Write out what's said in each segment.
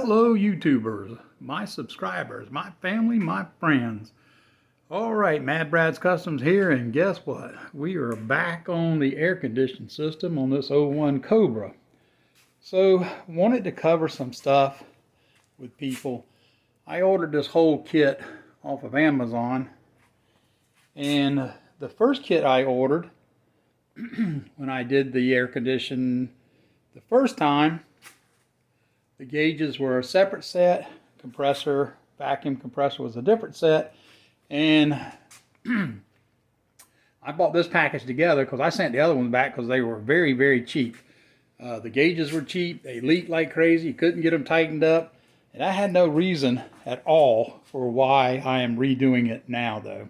Hello YouTubers, my subscribers, my family, my friends. Alright, Mad Brad's Customs here, and guess what? We are back on the air conditioning system on this '01 Cobra. So, wanted to cover some stuff with people. I ordered this whole kit off of Amazon, and the first kit I ordered when I did the air condition the first time, the gauges were a separate set, compressor, vacuum compressor was a different set, and I bought this package together because I sent the other ones back because they were very, very cheap. The gauges were cheap, they leaked like crazy, you couldn't get them tightened up, and I had no reason at all for why I am redoing it now though.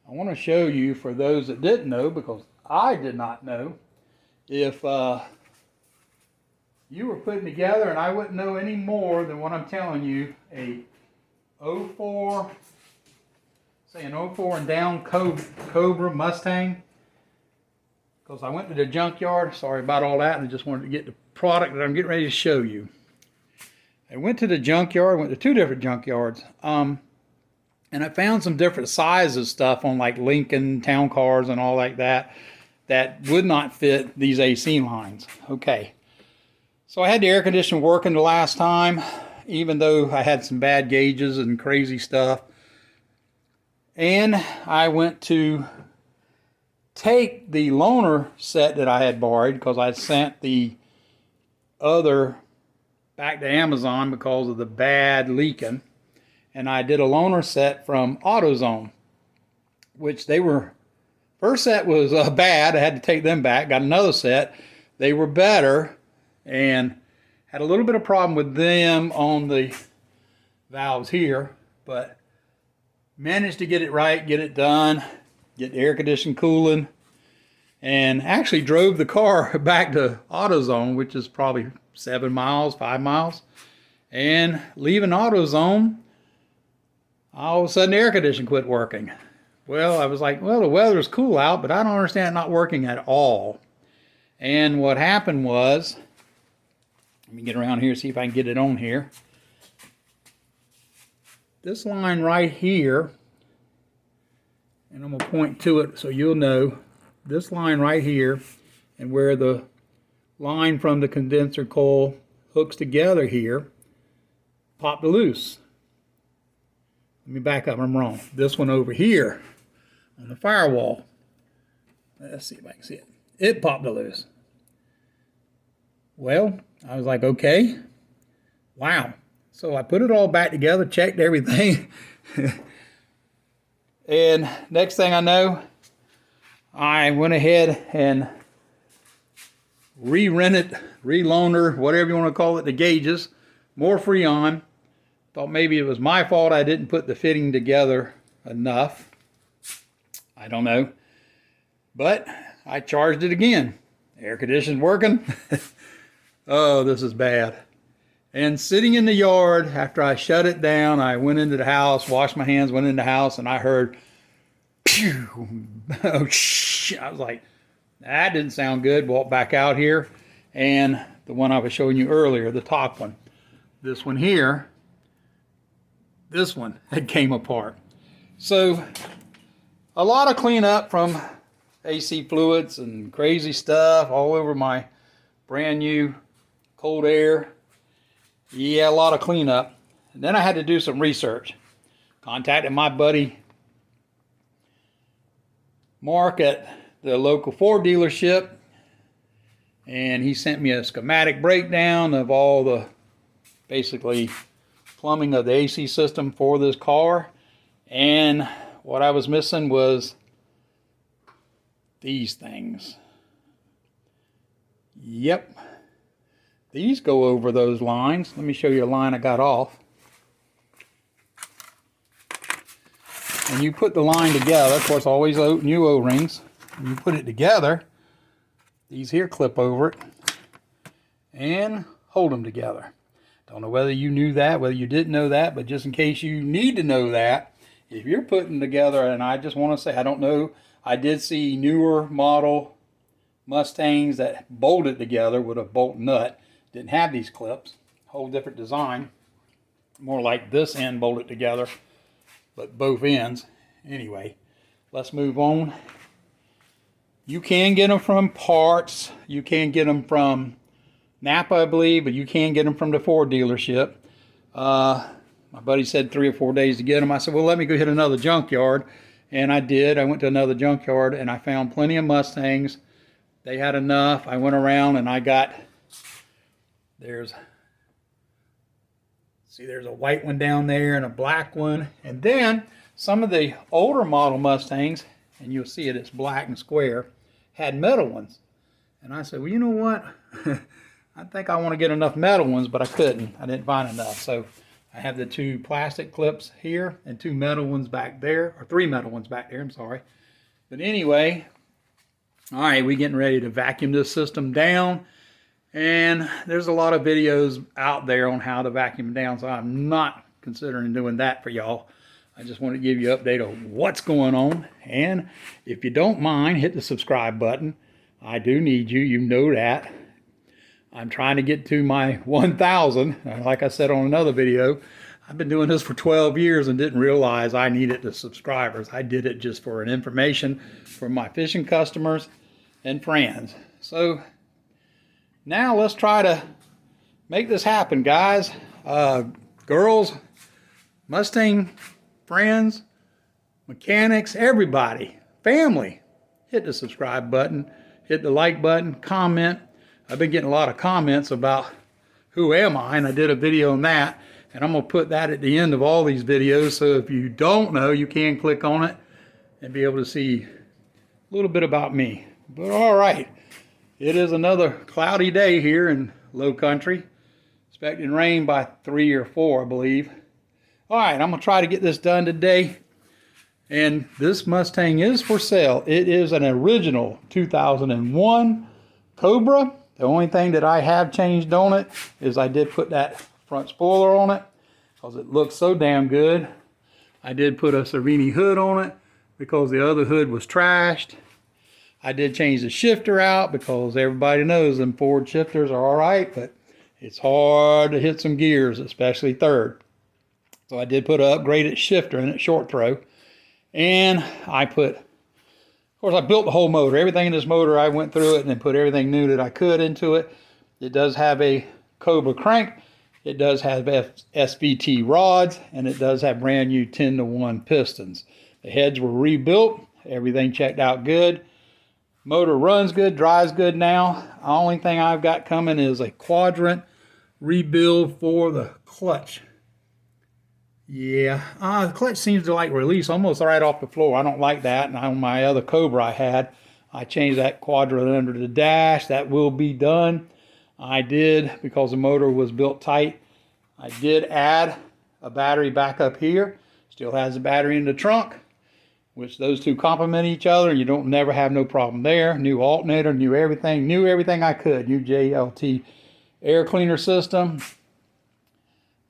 I want to show you, for those that didn't know, because I did not know, if you were putting together, and I wouldn't know any more than what I'm telling you, a 04, say an 04 and down Cobra Mustang, because I went to the junkyard, sorry about all that, and I just wanted to get the product that I'm getting ready to show you. I went to the junkyard, went to two different junkyards, and I found some different sizes stuff on like Lincoln Town Cars and all like that, that would not fit these AC lines. Okay. So I had the air conditioner working the last time, even though I had some bad gauges and crazy stuff. And I went to take the loaner set that I had borrowed, because I sent the other back to Amazon because of the bad leaking. And I did a loaner set from AutoZone, which they were, first set was bad, I had to take them back, got another set, they were better, and had a little bit of problem with them on the valves here, but managed to get it right, get it done, get the air conditioning cooling, and actually drove the car back to AutoZone, which is probably 7 miles, 5 miles, and leaving AutoZone, all of a sudden the air conditioning quit working. Well, I was like, well, the weather's cool out, but I don't understand it not working at all. And what happened was, let me get around here, see if I can get it on here. This line right here, and I'm going to point to it so you'll know, this line right here, and where the line from the condenser coil hooks together here, popped loose. Let me back up, I'm wrong. This one over here, on the firewall, let's see if I can see it. It popped loose. Well, I was like, okay, wow. So I put it all back together, checked everything. And next thing I know, I went ahead and re-rented, re-loaner, whatever you want to call it, the gauges, more Freon. Thought maybe it was my fault I didn't put the fitting together enough. I don't know. But I charged it again. Air conditioning's working. Oh, this is bad. And sitting in the yard, after I shut it down, I went into the house, washed my hands, went in the house, and I heard, phew, oh, shit. I was like, that didn't sound good. Walked back out here, and the one I was showing you earlier, the top one, this one here, this one had came apart. So, a lot of cleanup from AC fluids and crazy stuff all over my brand new cold air. Yeah, a lot of cleanup. And then I had to do some research. Contacted my buddy Mark at the local Ford dealership, and he sent me a schematic breakdown of all the basically plumbing of the AC system for this car. And what I was missing was these things. Yep. These go over those lines. Let me show you a line I got off. And you put the line together, of course always new O-rings. You put it together, these here clip over it and hold them together. Don't know whether you knew that, whether you didn't know that, but just in case you need to know that, if you're putting together, and I just want to say, I don't know, I did see newer model Mustangs that bolted together with a bolt nut. Didn't have these clips. whole different design. More like this end bolted together, but both ends. Anyway, let's move on. You can get them from parts. You can get them from Napa, I believe, but you can get them from the Ford dealership. My buddy said 3 or 4 days to get them. I said, well, let me go hit another junkyard. And I did. I went to another junkyard and I found plenty of Mustangs. They had enough. I went around and I got, there's a white one down there and a black one. And then some of the older model Mustangs, and you'll see it, it's black and square, had metal ones. And I said, well, you know what? I think I want to get enough metal ones, but I couldn't. I didn't find enough. So I have the 2 plastic clips here and 2 metal ones back there, or 3 metal ones back there, I'm sorry. But anyway, all right, we're getting ready to vacuum this system down. And there's a lot of videos out there on how to vacuum down, so I'm not considering doing that for y'all. I just want to give you an update on what's going on. And if you don't mind, hit the subscribe button. I do need you, you know that. I'm trying to get to my 1,000. Like I said on another video, I've been doing this for 12 years and didn't realize I needed the subscribers. I did it just for an information for my fishing customers and friends. So now let's try to make this happen, guys. Girls, Mustang friends, mechanics, everybody, family, hit the subscribe button, hit the like button, comment. I've been getting a lot of comments about who am I, and I did a video on that, and I'm going to put that at the end of all these videos, so if you don't know, you can click on it and be able to see a little bit about me. But all right, it is another cloudy day here in Low Country. Expecting rain by 3 or 4, I believe. All right, I'm going to try to get this done today. And this Mustang is for sale. It is an original 2001 Cobra. The only thing that I have changed on it is I did put that front spoiler on it because it looks so damn good. I did put a Cervini hood on it because the other hood was trashed. I did change the shifter out because everybody knows them Ford shifters are all right, but it's hard to hit some gears, especially third. So I did put an upgraded shifter in it, short throw. And I put, of course, I built the whole motor. Everything in this motor, I went through it and then put everything new that I could into it. It does have a Cobra crank. It does have SVT rods, and it does have brand new 10-to-1 pistons. The heads were rebuilt. Everything checked out good. Motor runs good, drives good now. The only thing I've got coming is a quadrant rebuild for the clutch. Yeah, the clutch seems to like release almost right off the floor. I don't like that. And on my other Cobra I had, I changed that quadrant under the dash. That will be done. I did, because the motor was built tight, I did add a battery back up here. Still has a battery in the trunk, which those two complement each other. You don't never have no problem there. New alternator, new everything I could. New JLT air cleaner system.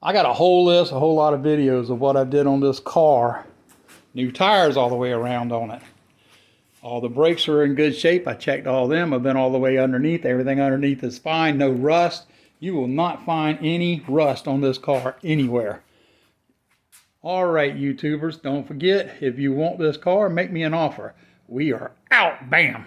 I got a whole list, a whole lot of videos of what I did on this car. New tires all the way around on it. All the brakes are in good shape. I checked all of them. I've been all the way underneath. Everything underneath is fine. No rust. You will not find any rust on this car anywhere. All right, YouTubers, don't forget, if you want this car, make me an offer. We are out. Bam.